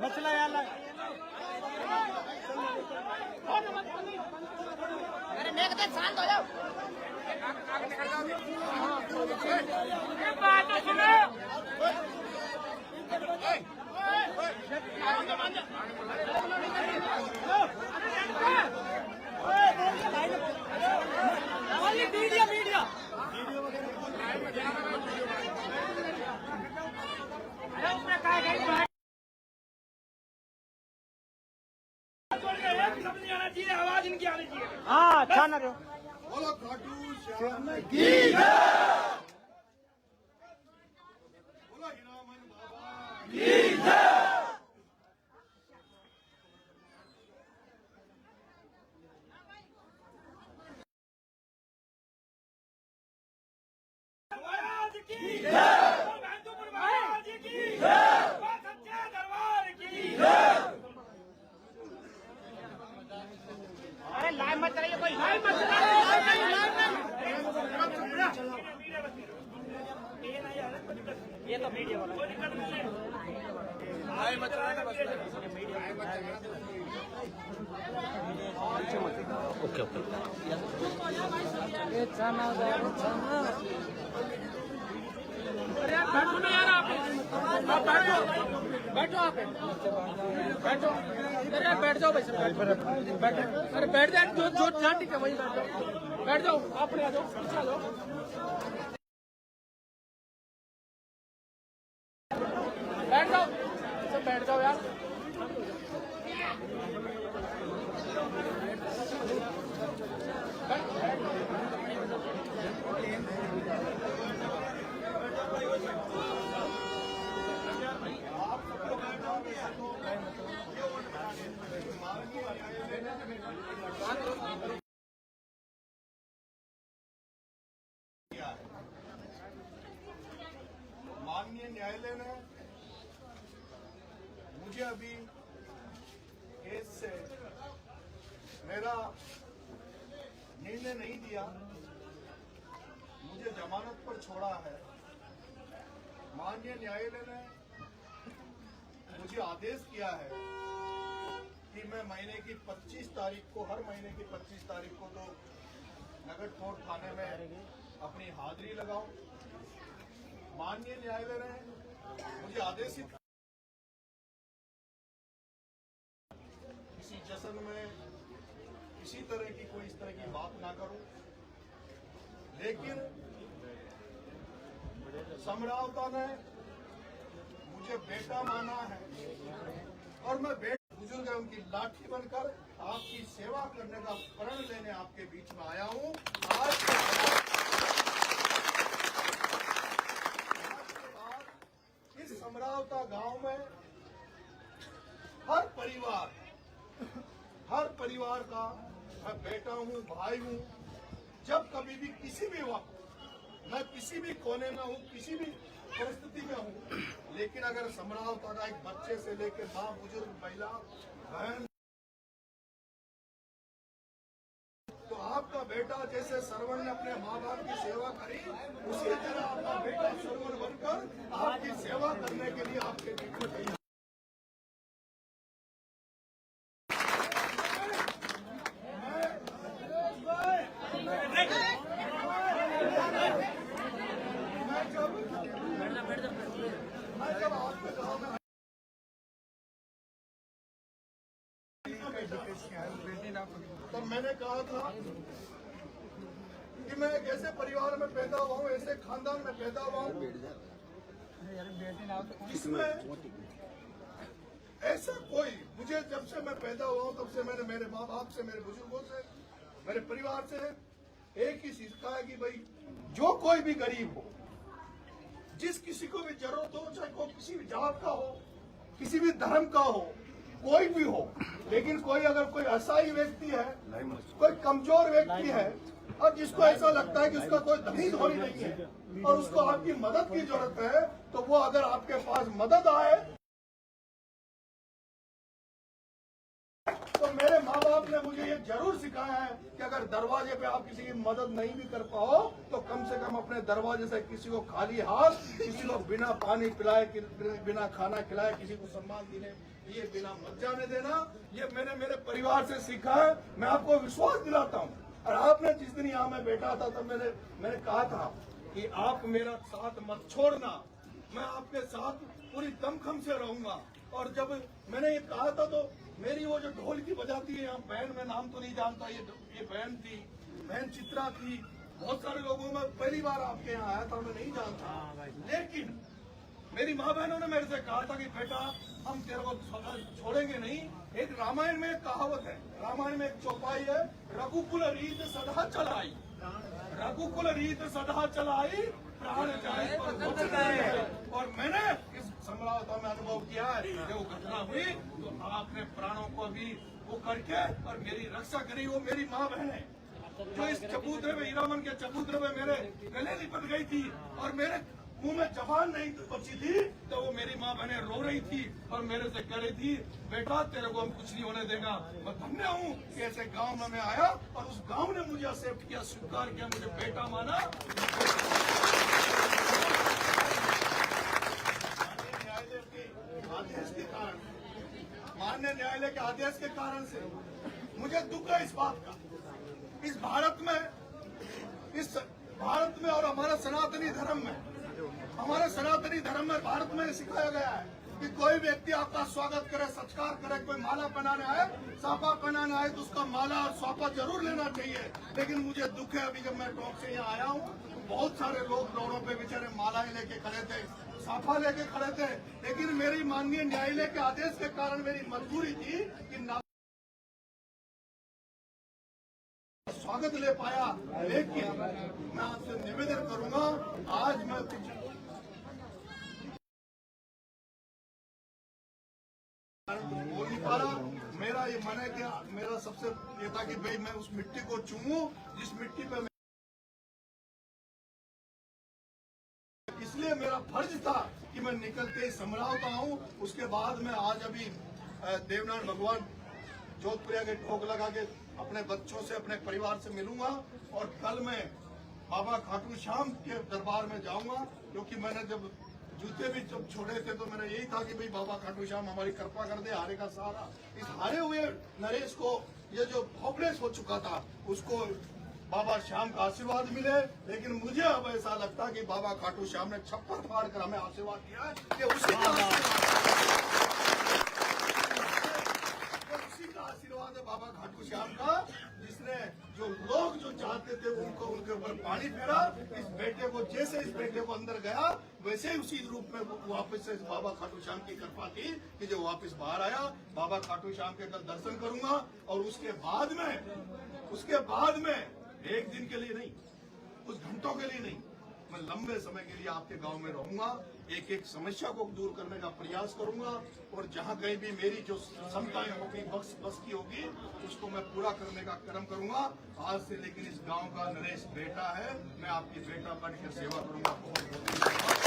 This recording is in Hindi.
मसला यार अरे मैं कहता शांत हो जाओ। बात तो सुनो। मीडिया मीडिया उसमें कहा गई समझ आना चाहिए, आवाज इनकी आनी चाहिए। हाँ अच्छा ना रहो। बोलो खाटू श्याम की जय। बोलो हीरामन बाबा की जय। महाराज की जय, महतुपुर महाराज की जय, सच्चे दरबार की जय। अरे लाइव मत रहिए, कोई लाइव मत चलाइए, ये तो मीडिया वाला लाइव मत चलाना बस। ओके ओके अरे यार बैठो ना यार, आप बैठो बैठो, आप बैठो। अरे बैठ जाओ भाई साहब, बैठो। अरे बैठ जाए, जो जो जहाँ ठीक है वही बैठ जाओ, आप आ जाओ, पीछे आ जाओ, बैठ जाओ, सब बैठ जाओ यार। माननीय न्यायालय ने मुझे अभी केस से मेरा निर्णय नहीं दिया, मुझे जमानत पर छोड़ा है। माननीय न्यायालय ने मुझे आदेश किया है कि मैं महीने की 25 तारीख को, हर महीने की 25 तारीख को तो नगर कोर्ट थाने में अपनी हाजिरी लगाऊं। माननीय न्यायालय ने मुझे आदेशित किसी जश्न में किसी तरह की कोई इस तरह की बात ना करूं, लेकिन सम्रावता ने मुझे बेटा माना है और मैं बेटा बुजुर्ग उनकी लाठी बनकर आपकी सेवा करने का प्रण लेने आपके बीच में आया हूं। आज के बाद इस सम्रावता गांव में हर परिवार का मैं बेटा हूं, भाई हूं। जब कभी भी किसी भी वक्त मैं किसी भी कोने में हूं, किसी भी परिस्थिति में हूं, लेकिन अगर सम्रावता का एक बच्चे से लेकर मां, बुजुर्ग, महिला, बहन, तो आपका बेटा जैसे सरवण ने अपने माँ बाप की सेवा करी, उसी तरह आपका बेटा सरवण बनकर आपकी सेवा करने के लिए आपके बीच में तैयार। मैं जब आपके गाँव में तब मैंने कहा था कि मैं एक ऐसे परिवार में पैदा हुआ हूँ, ऐसे खानदान में पैदा हुआ हूँ जिसमें ऐसा कोई, मुझे जब से मैं पैदा हुआ हूँ तब से मैंने मेरे माँ बाप से, मेरे बुजुर्गों से, मेरे परिवार से एक ही सीखा है कि भाई जो कोई भी गरीब हो, जिस किसी को भी जरूरत हो, चाहे कोई किसी भी जात का हो, किसी भी धर्म का हो, कोई भी हो, लेकिन कोई अगर कोई असहाय व्यक्ति है, कोई कमजोर व्यक्ति है और जिसको ऐसा लगता है कि उसका कोई धनी धोनी नहीं है और उसको आपकी मदद की जरूरत है, तो वो अगर आपके पास मदद आए तो मेरे माँ बाप आपने मुझे ये जरूर सिखाया है कि अगर दरवाजे पे आप किसी की मदद नहीं भी कर पाओ तो कम से कम अपने दरवाजे से किसी को खाली हाथ, किसी को बिना पानी पिलाए, बिना खाना खिलाए, किसी को सम्मान देने ये बिना मत जाने देना। ये मैंने मेरे परिवार से सीखा है। मैं आपको विश्वास दिलाता हूँ। और आपने जिस दिन यहाँ मैं बैठा था तब मैंने कहा था कि आप मेरा साथ मत छोड़ना, मैं आपके साथ पूरी दमखम से रहूंगा। और जब मैंने ये कहा था तो मेरी वो जो ढोल की बजाती है यहाँ बहन, मैं नाम तो नहीं जानता, ये बहन थी, बहन चित्रा थी, बहुत सारे लोगों में पहली बार आपके यहाँ आया था, मैं नहीं जानता। लेकिन मेरी माँ बहनों ने मेरे से कहा था कि बेटा हम तेरे को छोड़ेंगे नहीं। एक रामायण में एक कहावत है, रामायण में एक चौपाई है, रघुकुल रीत सदा चलाई, रघुकुल रीत सदा चलाई, प्राण जाए पर दुख जाए। और मैंने इस समरावता में अनुभव किया है, जब वो घटना हुई तो आपने प्राणों को भी वो करके और मेरी रक्षा करी। वो मेरी माँ बहन है जो इस चबूतरे में, हीरामन के चबूतरे में मेरे गले लिपट गई थी और मेरे मुंह में जबान नहीं बची थी, तो वो मेरी माँ बहनें रो रही थी और मेरे से कह रही थी बेटा तेरे को हम कुछ नहीं होने देगा। मैं धन्य हूँ कि ऐसे गांव में मैं आया और उस गांव ने मुझे एक्सेप्ट किया, स्वीकार किया, मुझे बेटा माना। आदेश के कारण, माननीय न्यायालय के आदेश के कारण से मुझे दुख है इस बात का। इस भारत में और हमारे सनातनी धर्म में भारत में सिखाया गया है कि कोई व्यक्ति आपका स्वागत करे, सत्कार करे, कोई माला पहनाने आए, साफा पहनाने आए तो उसका माला और साफा जरूर लेना चाहिए। लेकिन मुझे दुख है, अभी जब मैं टॉक से यहाँ आया हूँ तो बहुत सारे लोग रोडों पे बेचारे मालाएं लेके खड़े थे, साफा लेके खड़े थे। लेकिन मेरी माननीय न्यायालय के आदेश के कारण मेरी मजबूरी थी कि स्वागत ले पाया। लेकिन मैं आपसे निवेदन करूंगा, आज मैं बोल नहीं पा रहा। मेरा ये मन है कि मेरा सबसे ये था कि भाई मैं उस मिट्टी को चूमूं जिस मिट्टी पे इसलिए मेरा फर्ज था कि मैं निकल के समरावता हूँ। उसके बाद में आज अभी देवनाथ भगवान जोधपुरिया के ठोक लगा के अपने बच्चों से, अपने परिवार से मिलूंगा और कल मैं बाबा खाटू श्याम के दरबार में जाऊंगा। क्योंकि मैंने जब जूते भी जब छोड़े थे तो मेरा यही था कि भाई बाबा खाटू श्याम हमारी कृपा कर दे, हारे का सहारा। इस हारे हुए नरेश को ये जो होपलेस हो चुका था उसको बाबा श्याम का आशीर्वाद मिले। लेकिन मुझे अब ऐसा लगता है कि बाबा खाटू श्याम ने छप्पर फाड़ कर हमें आशीर्वाद दिया है कि उसी का आशीर्वाद है बाबा खाटू श्याम का, जिसने जो लोग जो चाहते थे उनको उनके ऊपर पानी फेरा। इस बेटे को जैसे इस बेटे को अंदर गया वैसे ही उसी रूप में वापस से बाबा खाटू श्याम की कृपा थी कि जो वापस बाहर आया। बाबा खाटू श्याम के कल दर्शन करूंगा और उसके बाद में एक दिन के लिए नहीं, कुछ घंटों के लिए नहीं, मैं लंबे समय के लिए आपके गांव में रहूंगा। एक एक समस्या को दूर करने का प्रयास करूंगा और जहां कहीं भी मेरी जो क्षमताएं होगी, बस की होगी, उसको मैं पूरा करने का कर्म करूंगा आज से। लेकिन इस गांव का नरेश बेटा है, मैं आपकी बेटा बन के सेवा करूंगा। बहुत बहुत